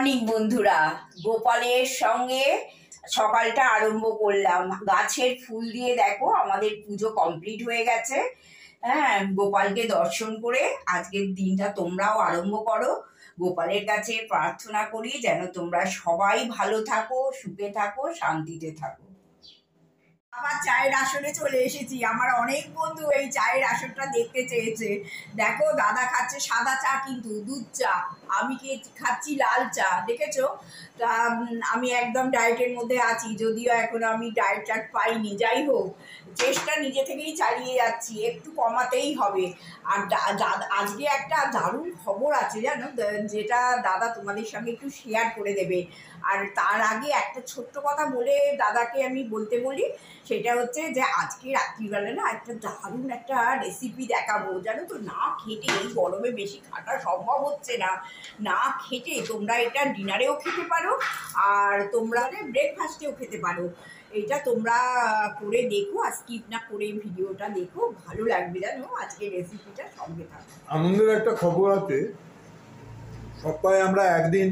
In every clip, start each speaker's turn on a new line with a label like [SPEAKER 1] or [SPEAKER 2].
[SPEAKER 1] Morning বন্ধুরা, গোপালের সঙ্গে সকালটা আরম্ভ করলাম। গাছের ফুল দিয়ে দেখো আমাদের পুজো কমপ্লিট হয়ে গেছে। হ্যাঁ, গোপালকে দর্শন করে আজকের দিনটা তোমরাও আরম্ভ করো। গোপালের কাছে প্রার্থনা করি যেন তোমরা সবাই ভালো থাকো, সুখে থাকো, শান্তিতে থাকো। আবার চায়ের আসরে চলে এসেছি। আমার অনেক বন্ধু এই চায়ের আসরটা দেখতে চেয়েছে। দেখো, দাদা খাচ্ছে সাদা চা, কিন্তু দুধ চা। আমি খাচ্ছি লাল চা, দেখেছো? তা আমি একদম ডায়েটের মধ্যে আছি, যদিও এখন আমি ডায়েট টাট পাইনি। যাই হোক, চেষ্টা নিজে থেকেই চালিয়ে যাচ্ছি, একটু কমাতেই হবে। আর আজকে একটা দারুণ খবর আছে জানো, যেটা দাদা তোমাদের সঙ্গে একটু শেয়ার করে দেবে। আর তার আগে একটা ছোট্ট কথা বলে দাদাকে আমি বলতে বলি, সেটা হচ্ছে যে আজকে রাত্রিবেলা না একটা দারুণ একটা রেসিপি দেখাবো, জানো তো। না খেটে, এই গরমে বেশি খাটা সম্ভব হচ্ছে না, না খেটে তোমরা এটা ডিনারেও খেতে পারো, আর তোমরা ব্রেকফাস্টেও খেতে পারো। এটা তোমরা করে দেখো, আর স্কিপ না করে ভিডিওটা দেখো, ভালো লাগবে জানো আজকে রেসিপিটা। সঙ্গে থাকো।
[SPEAKER 2] আনন্দের একটা খবর আছে, সপ্তাহে আমরা একদিন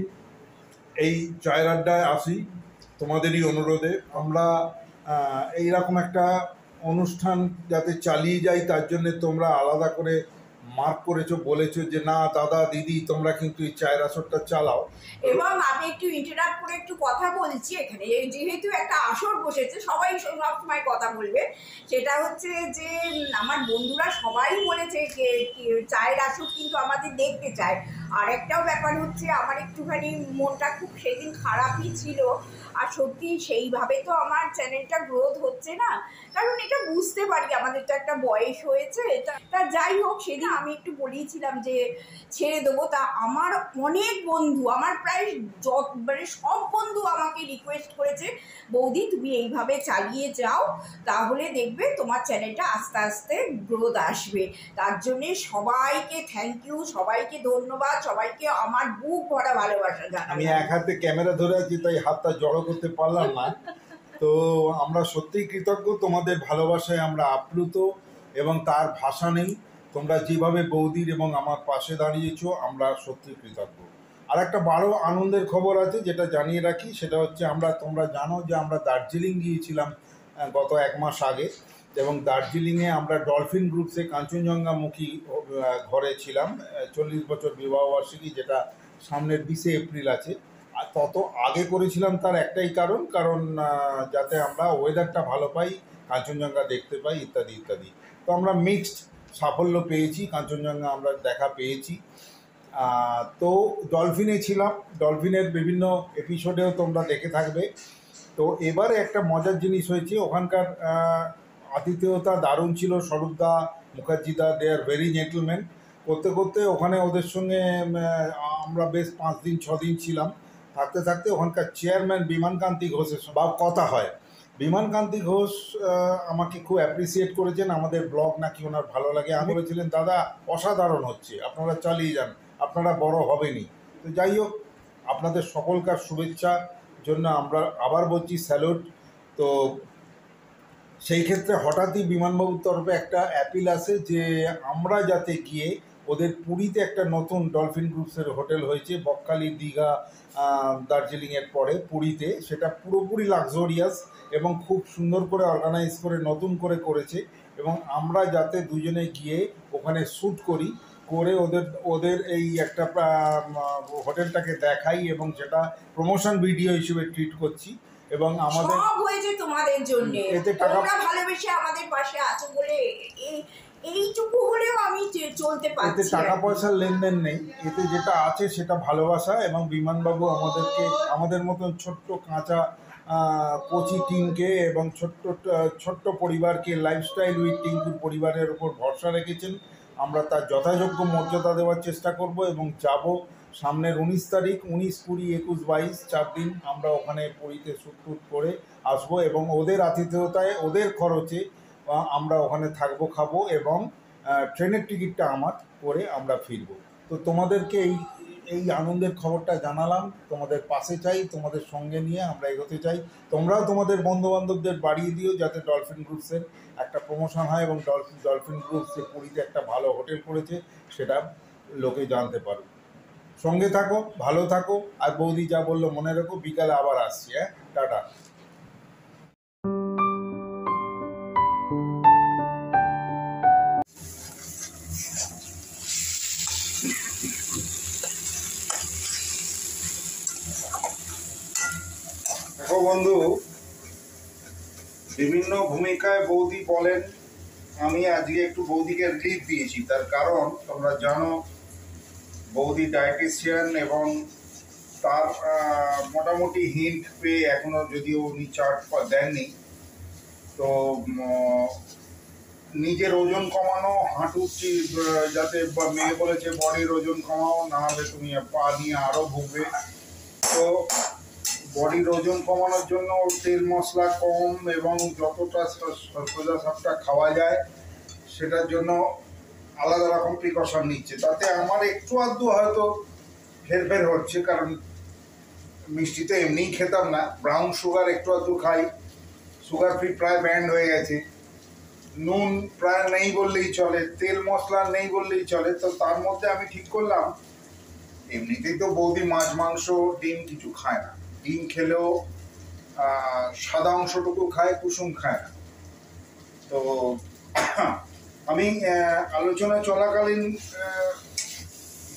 [SPEAKER 2] এই চায়ের আড্ডায় আসি তোমাদেরই অনুরোধে। আমরা এইরকম একটা অনুষ্ঠান যাতে চালিয়ে যাই, তার জন্যে তোমরা আলাদা করে মার্ক করেছো, বলেছো যে না দাদা দিদি তোমরা কিন্তু এই চায়ের আসরটা চালাও।
[SPEAKER 1] এবং আমি একটু ইন্টারাপ্ট করে একটু কথা বলছি এখানে, যেহেতু একটা আসর বসেছে, সবাই সবসময় কথা বলবে। সেটা হচ্ছে যে আমার বন্ধুরা সবাই বলেছে চায়ের আসর কিন্তু আমাদের দেখতে চায়। আর একটাও ব্যাপার হচ্ছে, আমার একটুখানি মনটা খুব সেদিন খারাপই ছিল। আর সত্যি সেইভাবে তো আমার চ্যানেলটা গ্রোথ হচ্ছে না, কারণ এটা বুঝতে পারি আমাদের তো একটা বয়স হয়েছে। তা যাই হোক, সেদিন আমি একটু বলেছিলাম যে ছেড়ে দেবো। তা আমার অনেক বন্ধু, আমার প্রায় মানে সব বন্ধু আমাকে রিকোয়েস্ট করেছে, বৌদি তুমি এইভাবে চালিয়ে যাও, তাহলে দেখবে তোমার চ্যানেলটা আস্তে আস্তে গ্রোথ আসবে। তার জন্যে সবাইকে থ্যাংক ইউ, সবাইকে ধন্যবাদ, সবাইকে আমার বুক ভরা ভালোবাসা জানাই।
[SPEAKER 2] আমি এক হাতে ক্যামেরা ধরে আছি, তাই হাতটা জড়ো করতে পারলাম না। তো আমরা সত্যিই কৃতজ্ঞ, তোমাদের ভালোবাসায় আমরা আপ্লুত, এবং তার ভাষা নেই। তোমরা যেভাবে বৌদির এবং আমার পাশে দাঁড়িয়েছো, আমরা সত্যি কৃতজ্ঞ। আর একটা বড় আনন্দের খবর আছে, যেটা জানিয়ে রাখি, সেটা হচ্ছে তোমরা জানো যে আমরা দার্জিলিং গিয়েছিলাম গত 1 মাস আগে, এবং দার্জিলিংয়ে আমরা ডলফিন গ্রুপসে কাঞ্চনজঙ্ঘামুখী ঘরে ছিলাম। 40 বছর বিবাহবার্ষিকী, যেটা সামনের 20 এপ্রিল আছে। আর তত আগে করেছিলাম তার একটাই কারণ যাতে আমরা ওয়েদারটা ভালো পাই, কাঞ্চনজঙ্ঘা দেখতে পাই, ইত্যাদি ইত্যাদি। তো আমরা মিক্সড সাফল্য পেয়েছি, কাঞ্চনজঙ্ঘা আমরা দেখা পেয়েছি। তো ডলফিনে ছিলাম, ডলফিনের বিভিন্ন এপিসোডেও তোমরা দেখে থাকবে। তো এবারে একটা মজার জিনিস হয়েছে, ওখানকার আতিথেয়তা দারুণ ছিল। স্বরূপদা, মুখার্জিদা, দে আর ভেরি জেন্টলম্যান। করতে করতে ওখানে ওদের সঙ্গে আমরা বেশ 5 দিন 6 দিন ছিলাম। থাকতে থাকতে ওখানকার চেয়ারম্যান বিমানকান্তি ঘোষের বা কথা হয়। বিমানকান্তি ঘোষ আমাকে খুব অ্যাপ্রিসিয়েট করেছেন, আমাদের ব্লগ নাকি ওনার ভালো লাগে। আমি বলেছিলেন দাদা অসাধারণ হচ্ছে, আপনারা চালিয়ে যান, আপনারা বড় হবেনই। তো যাই হোক, আপনাদের সকলকার শুভেচ্ছার জন্য আমরা আবার বলছি স্যালুট। তো সেই ক্ষেত্রে হঠাৎই বিমানবাবুর তরফে একটা অ্যাপিল আসে যে আমরা যাতে গিয়ে ওদের পুরীতে একটা নতুন ডলফিন গ্রুপসের হোটেল হয়েছে, বকখালি, দীঘা, দার্জিলিংয়ের পরে পুরীতে। সেটা পুরোপুরি লাক্সারিয়াস এবং খুব সুন্দর করে অর্গানাইজ করে নতুন করে করেছে, এবং আমরা যাতে দুজনে গিয়ে ওখানে শ্যুট করে ওদের এই একটা হোটেলটাকে দেখাই, এবং সেটা প্রমোশন ভিডিও হিসেবে ট্রিট করছি। এবং আমাদের
[SPEAKER 1] সব হয়েছে তোমাদের জন্য, তোমরা ভালোবেসে আমাদের পাশে আছো বলে এইটুকু হলেও আমি চলতে পারছি।
[SPEAKER 2] এতে টাকা পয়সার লেনদেন নেই, এতে যেটা আছে সেটা ভালোবাসা। এবং বিমানবাবু আমাদেরকে, আমাদের মতন ছোট্ট কাঁচা কোচি টিমকে এবং ছোট্ট পরিবারকে লাইফস্টাইল উইথ টিঙ্কুর পরিবারের উপর ভরসা রেখেছেন। আমরা তার যথাযোগ্য মর্যাদা দেওয়ার চেষ্টা করব, এবং যাব সামনের 19 তারিখ, 19, 20, 21, 22, 4 দিন আমরা ওখানে পুরীতে শ্যুট করে আসবো, এবং ওদের আতিথেয়তায়, ওদের খরচে আমরা ওখানে থাকবো, খাবো, এবং ট্রেনের টিকিটটা আমার করে আমরা ফিরবো। তো তোমাদেরকে এই আনন্দের খবরটা জানালাম। তোমাদের পাশে চাই, তোমাদের সঙ্গে নিয়ে আমরা এগোতে চাই। তোমরাও তোমাদের বন্ধুবান্ধবদের বাড়িয়ে দিও, যাতে ডলফিন গ্রুপসের একটা প্রমোশন হয়, এবং ডলফিন গ্রুপস পুরীতে একটা ভালো হোটেল করেছে সেটা লোকে জানতে পারবে। সঙ্গে থাকো, ভালো থাকো, আর বৌদি যা বললো মনে রেখো। বিকালে আবার আসছি। হ্যাঁ, টাটা। দেখো বন্ধু, বিভিন্ন ভূমিকায় বৌদি বলেন, আমি আজকে একটু বৌদিকে রিলিফ দিয়েছি। তার কারণ তোমরা জানো বৌদি ডায়েটিশিয়ান, এবং তার মোটামুটি হিন্ট পেয়ে, এখনো যদিও উনি চার্ট দেননি, তো নিজের ওজন কমানো, হাঁটু যাতে মেয়ে বলেছে বডির ওজন কমাও, না হলে তুমি পা নিয়ে আরও ভুগবে। তো বডির ওজন কমানোর জন্য তেল মশলা কম এবং যতটা সোজা সাপটা খাওয়া যায় সেটার জন্য আলাদা রকম প্রিকশন নিচ্ছে। তাতে আমার একটু আধটু হয়তো হেরফের হচ্ছে, কারণ মিষ্টি তো এমনিই খেতাম না, ব্রাউন সুগার একটু আধটু খাই, সুগার ফ্রি প্রায় ব্যান্ড হয়ে গেছে, নুন প্রায় নেই বললেই চলে, তেল মশলা নেই বললেই চলে। তো তার মধ্যে আমি ঠিক করলাম, এমনিতেই তো বৌদি মাছ মাংস ডিম কিছু খায় না, ডিম খেলেও সাদা অংশটুকু খায়, কুসুম খায় না। তো আমি আলোচনা চলাকালীন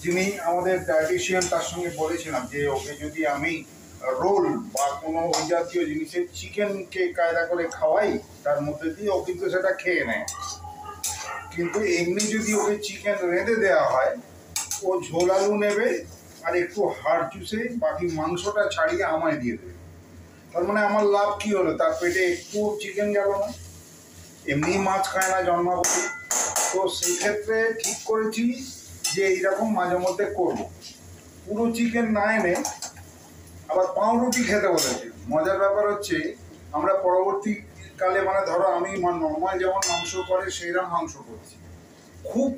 [SPEAKER 2] যিনি আমাদের ডায়েটিশিয়ান তার সঙ্গে বলেছিলাম যে ওকে যদি আমি রোল বা কোনো ওই জাতীয় জিনিসের চিকেনকে কায়দা করে খাওয়াই, তার মধ্যে দিয়ে ও কিন্তু সেটা খেয়ে নেয়। কিন্তু এমনি যদি ওকে চিকেন রেঁধে দেওয়া হয়, ও ঝোল আলু নেবে আর একটু হাড় চুষে বাকি মাংসটা ছাড়িয়ে আমায় দিয়ে দেবে। তার মানে আমার লাভ কি হলো? তার পেটে একটু চিকেন গেল না, এমনি মাছ খায় না জন্মাবধি। তো সেই ক্ষেত্রে ঠিক করেছি যে এইরকম মাঝে মধ্যে করবো, পুরো চিকেন না এনে আবার পাউরুটি খেতে বলেছে। মজার ব্যাপার হচ্ছে, আমরা পরবর্তীকালে মানে ধরো আমি নর্মাল যেমন মাংস করে সেইরকম মাংস করছি, খুব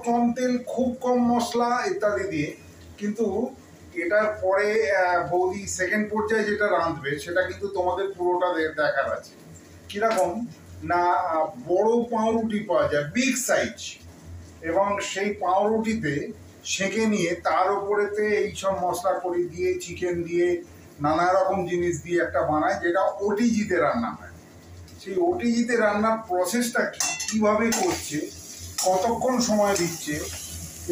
[SPEAKER 2] কম তেল, খুব কম মশলা ইত্যাদি দিয়ে। কিন্তু এটার পরে বৌদি সেকেন্ড পর্যায়ে যেটা রাঁধবে সেটা কিন্তু তোমাদের পুরোটা দেখার আছে। কিরকম না, বড় পাউরুটি পাওয়া যায় বিগ সাইজ, এবং সেই পাউরুটিতে সেঁকে নিয়ে তার উপরেতে এইসব মশলা করি দিয়ে, চিকেন দিয়ে, নানা রকম জিনিস দিয়ে একটা বানায়, যেটা ওটিজিতে রান্না হয়। সেই ওটিজিতে রান্নার প্রসেসটা কীভাবে করছে, কতক্ষণ সময় দিচ্ছে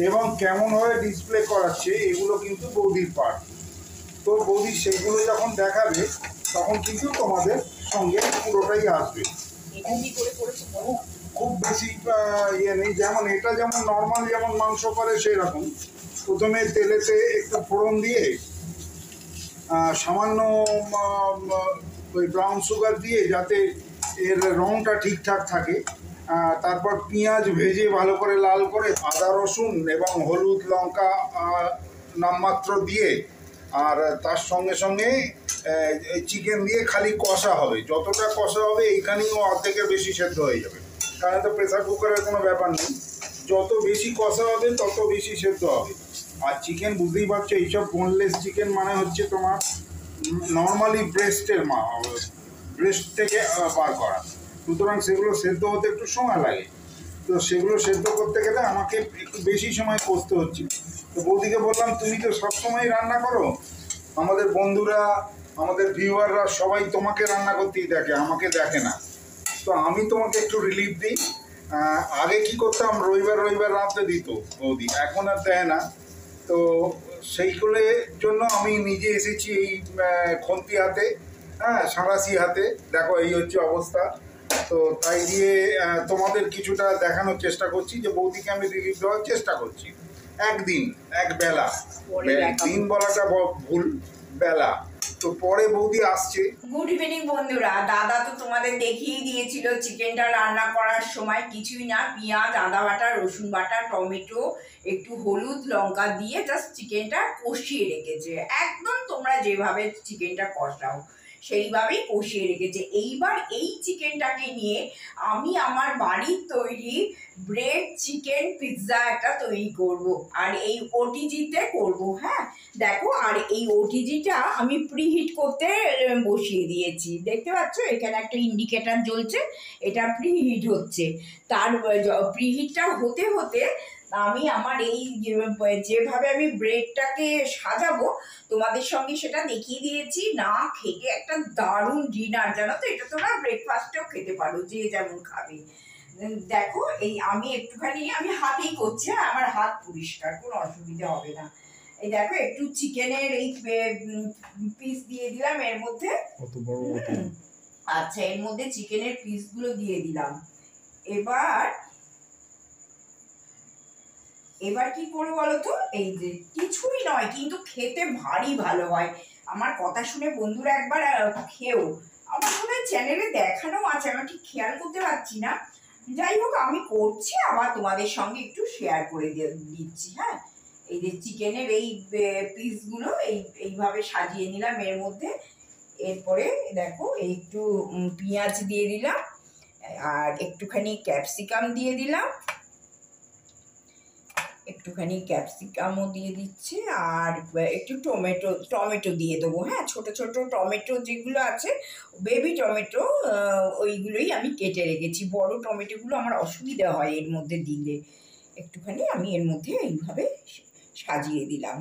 [SPEAKER 2] এবং কেমনভাবে ডিসপ্লে করাচ্ছে, এগুলো কিন্তু বৌদির পার্ট। তো বৌদি সেইগুলো যখন দেখাবে তখন কিন্তু তোমাদের সঙ্গে পুরোটাই আসবে। খুব বেশি ইয়ে নেই, যেমন এটা যেমন নর্মাল যেমন মাংস করে সেই রকম। প্রথমে তেলেতে একটু ফোড়ন দিয়ে সামান্য ওই ব্রাউন সুগার দিয়ে, যাতে এর রঙটা ঠিকঠাক থাকে, তারপর পেঁয়াজ ভেজে ভালো করে লাল করে, আদা রসুন এবং হলুদ লঙ্কা নামমাত্র দিয়ে, আর তার সঙ্গে সঙ্গে চিকেন দিয়ে খালি কষা হবে। যতটা কষা হবে এইখানেই অর্ধেকের বেশি সেদ্ধ হয়ে যাবে, কারণ তো প্রেসার কুকারের কোনো ব্যাপার নেই। যত বেশি কষা হবে তত বেশি সেদ্ধ হবে। আর চিকেন বুঝতেই পারছো, এইসব বোনলেস চিকেন মানে হচ্ছে তোমার নর্মালি ব্রেস্ট থেকে বার করা, সুতরাং সেগুলো সেদ্ধ হতে একটু সময় লাগে। তো সেগুলো সেদ্ধ করতে গেলে আমাকে একটু বেশি সময় কষতে হচ্ছে। তো বৌদিকে বললাম, তুমি তো সবসময় রান্না করো, আমাদের বন্ধুরা, আমাদের ভিউয়াররা সবাই তোমাকে রান্না করতেই দেখে, আমাকে দেখে না। তো আমি তোমাকে একটু রিলিফ দিই। আগে কি করতাম, রবিবার রাতে দিত বৌদি, এখন আর দেয় না। তো সেইগুলোর জন্য আমি নিজে এসেছি এই খন্তি হাতে, হ্যাঁ, সাঁড়াশি হাতে। দেখো এই হচ্ছে অবস্থা। তো তাই দিয়ে তোমাদের কিছুটা দেখানোর চেষ্টা করছি যে বৌদিকে আমি রিলিফ দেওয়ার চেষ্টা করছি। একদিন, এক বেলা, দিন বলাটা ভুল, বেলা। তো পরে বৌদি আসছে।
[SPEAKER 1] গুড ইভিনিং বন্ধুরা। দাদা তো তোমাদের দেখিয়ে দিয়েছিল চিকেনটা রান্না করার সময় কিছুই না, পেঁয়াজ, আদা বাটা, রসুন বাটা, টমেটো, একটু হলুদ লঙ্কা দিয়ে জাস্ট চিকেনটা কষিয়ে রেখেছে। একদম তোমরা যেভাবে চিকেনটা কষাও সেইভাবেই কষিয়ে রেখেছে। এইবার এই চিকেনটাকে নিয়ে আমি আমার বাড়ির তৈরি ব্রেড চিকেন পিৎজা একটা তৈরি করব, আর এই ওটিজিতে করব। হ্যাঁ দেখো, আর এই ওটিজিটা আমি প্রিহিট করতে বসিয়ে দিয়েছি। দেখতে পাচ্ছ এখানে একটা ইন্ডিকেটার জ্বলছে, এটা প্রিহিট হচ্ছে। তার প্রিহিটটা হতে হতে আমি আমার এই যেভাবে আমি ব্রেডটাকে সাজাবো তোমাদের সঙ্গে সেটা দেখিয়ে দিয়েছি। না খেতে একটা দারুণ ডিনার, জানো তো, এটা তোমরা ব্রেকফাস্টেও খেতে পারো, যে যেমন খাবে। দেখো এই আমি একটুখানি আমি হাতেই করছি, আমার হাত পরিষ্কার, কোনো অসুবিধা হবে না। এই দেখো একটু চিকেনের এই পিস দিয়ে দিলাম এর মধ্যে। আচ্ছা, এর মধ্যে চিকেনের পিসগুলো দিয়ে দিলাম। এবার কি করবো বলো তো, এই যে কিছুই নয় কিন্তু খেতে ভারী ভালো হয়। আমার কথা শুনে বন্ধুরা একবার খেও। আমার মনে হয় চ্যানেলে দেখানো আছে, আমি ঠিক খেয়াল করতে পারছি না। যাই হোক, আমি করছি, আবার তোমাদের সঙ্গে একটু শেয়ার করে দিচ্ছি। হ্যাঁ, এই যে চিকেনের এই পিসগুলো এইভাবে সাজিয়ে নিলাম এর মধ্যে। এরপরে দেখো একটু পেঁয়াজ দিয়ে দিলাম, আর একটুখানি ক্যাপসিকাম দিয়ে দিলাম, একটুখানি ক্যাপসিকামও দিয়ে দিচ্ছি, আর একটু টমেটো দিয়ে দেবো। হ্যাঁ, ছোট ছোট টমেটো যেগুলো আছে, বেবি টমেটো, ওইগুলোই আমি কেটে রেখেছি। বড় টমেটোগুলো আমার অসুবিধা হয় এর মধ্যে দিলে। একটুখানি আমি এর মধ্যে এইভাবে সাজিয়ে দিলাম।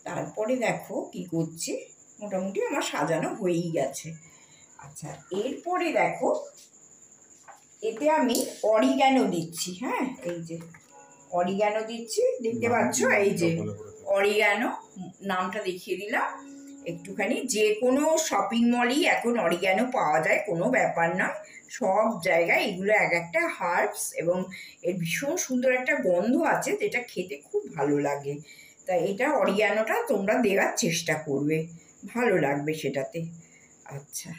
[SPEAKER 1] তারপরে দেখো কি করছি, মোটামুটি আমার সাজানো হয়েই গেছে। আচ্ছা, এরপরে দেখো এতে আমি অরিগ্যানো দিচ্ছি। হ্যাঁ, এই যে অরিগ্যানো দিচ্ছি, দেখতে পাচ্ছ, এই যে অরিগ্যানো নামটা দেখিয়ে দিলাম। একটুখানি যে কোনো শপিং মলেই এখন অরিগ্যানো পাওয়া যায়, কোনো ব্যাপার না, সব জায়গায় এগুলো এক একটা হার্বস, এবং এর ভীষণ সুন্দর একটা গন্ধ আছে যেটা খেতে খুব ভালো লাগে। তাই এটা অরিগ্যানোটা তোমরা দেওয়ার চেষ্টা করবে, ভালো লাগবে সেটাতে। আচ্ছা,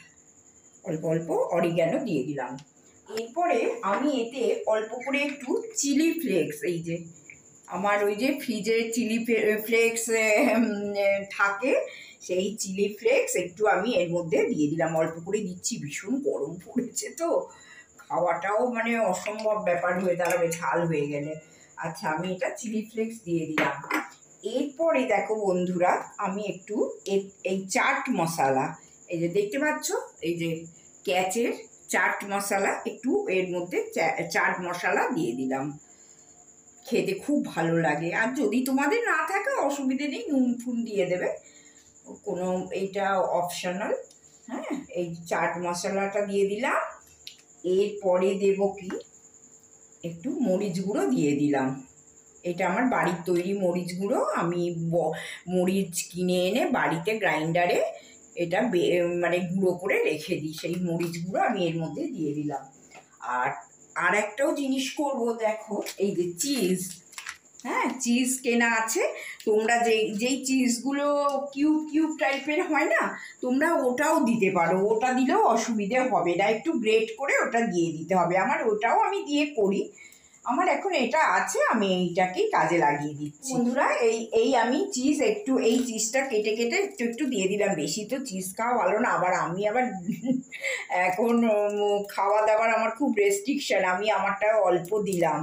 [SPEAKER 1] অল্প অল্প অরিগ্যানো দিয়ে দিলাম। এরপরে আমি এতে অল্প করে একটু চিলি ফ্লেক্স, এই যে আমার ওই যে ফ্রিজে চিলি ফ্লেক্স থাকে, সেই চিলি ফ্লেক্স একটু আমি এর মধ্যে দিয়ে দিলাম, অল্প করে দিচ্ছি, ভীষণ গরম পড়েছে তো, খাওয়াটাও মানে অসম্ভব ব্যাপার হয়ে দাঁড়াবে ঝাল হয়ে গেলে। আচ্ছা, আমি এটা চিলি ফ্লেক্স দিয়ে দিলাম। এরপরে দেখো বন্ধুরা, আমি একটু এই চাট মশলা, এই যে দেখতে পাচ্ছ, এই যে ক্যাচের চাট মশলা, একটু এর মধ্যে চাট মশলা দিয়ে দিলাম, খেতে খুব ভালো লাগে। আর যদি তোমাদের না থাকে অসুবিধে নেই, নুন ফুন দিয়ে দেবে, কোনো, এইটা অপশনাল। হ্যাঁ, এই চাট মশলাটা দিয়ে দিলাম। এরপরে দেব কি, একটু মরিচ গুঁড়ো দিয়ে দিলাম। এটা আমার বাড়ির তৈরি মরিচ গুঁড়ো, আমি মরিচ কিনে এনে বাড়িতে গ্রাইন্ডারে এটা মানে গুঁড়ো করে রেখে দিই, সেই মরিচ গুঁড়ো আমি এর মধ্যে দিয়ে দিলাম। আর একটাও জিনিস করবো, দেখো এই যে চিজ, হ্যাঁ চিজ কেনা আছে, তোমরা যেই চিজগুলো কিউব কিউব টাইপের হয় না, তোমরা ওটাও দিতে পারো, ওটা দিলেও অসুবিধে হবে না, একটু গ্রেট করে ওটা দিয়ে দিতে হবে। আমার ওটাও আমি দিয়ে করি, আমার এখন এটা আছে, আমি এইটাকেই কাজে লাগিয়ে দিচ্ছি। বন্ধুরা, এই আমি চিজ একটু, এই চিজটা কেটে কেটে একটু একটু দিয়ে দিলাম। বেশি তো চিজ খাওয়া ভালো না, আমি আবার এখন খাওয়া দাওয়ার আমার খুব রেস্ট্রিকশন, আমি আমারটা অল্প দিলাম,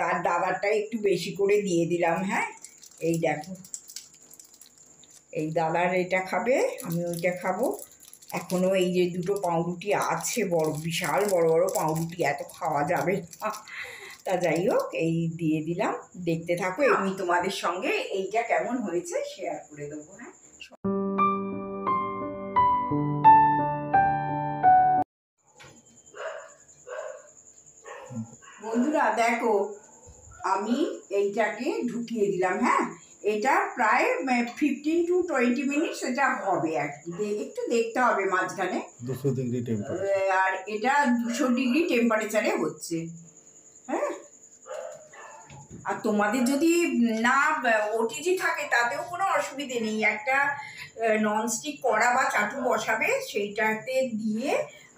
[SPEAKER 1] আর দাদারটা একটু বেশি করে দিয়ে দিলাম। হ্যাঁ, এই দেখো, এই দাদার এটা খাবে, আমি ওইটা খাবো। এখনও এই যে দুটো পাউরুটি আছে, বড় বিশাল বড় বড় পাউরুটি, এত খাওয়া যাবে না। তা যাই হোক, এই দিয়ে দিলাম, দেখতে থাকো, আমি তোমাদের সঙ্গে এইটা কেমন হয়েছে শেয়ার করে দেবো। হ্যাঁ বন্ধুরা, দেখো আমি এইটাকে ঢুকিয়ে দিলাম। হ্যাঁ, এটা প্রায় 15 to 20 মিনিটস এটা হবে আর কি, একটু দেখতে হবে মাঝখানে।
[SPEAKER 2] 200 ডিগ্রি টেম্পারেচার,
[SPEAKER 1] আর এটা 200 ডিগ্রি টেম্পারেচারে হচ্ছে। হ্যাঁ, আর তোমাদের যদি না ওটিজি থাকে তাতেও কোনো অসুবিধে নেই, একটা ননস্টিক কড়া বা চাটু বসাবে, সেইটাতে দিয়ে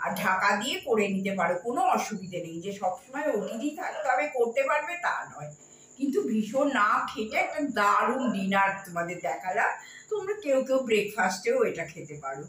[SPEAKER 1] আর ঢাকা দিয়ে করে নিতে পারো, কোনো অসুবিধে নেই। যে সবসময় ওটিজি থাকতে হবে করতে পারবে তা নয়, কিন্তু ভীষণ না খেতে একটা দারুণ ডিনার তোমাদের দেখালাম, তোমরা কেউ কেউ ব্রেকফাস্টেও এটা খেতে পারো।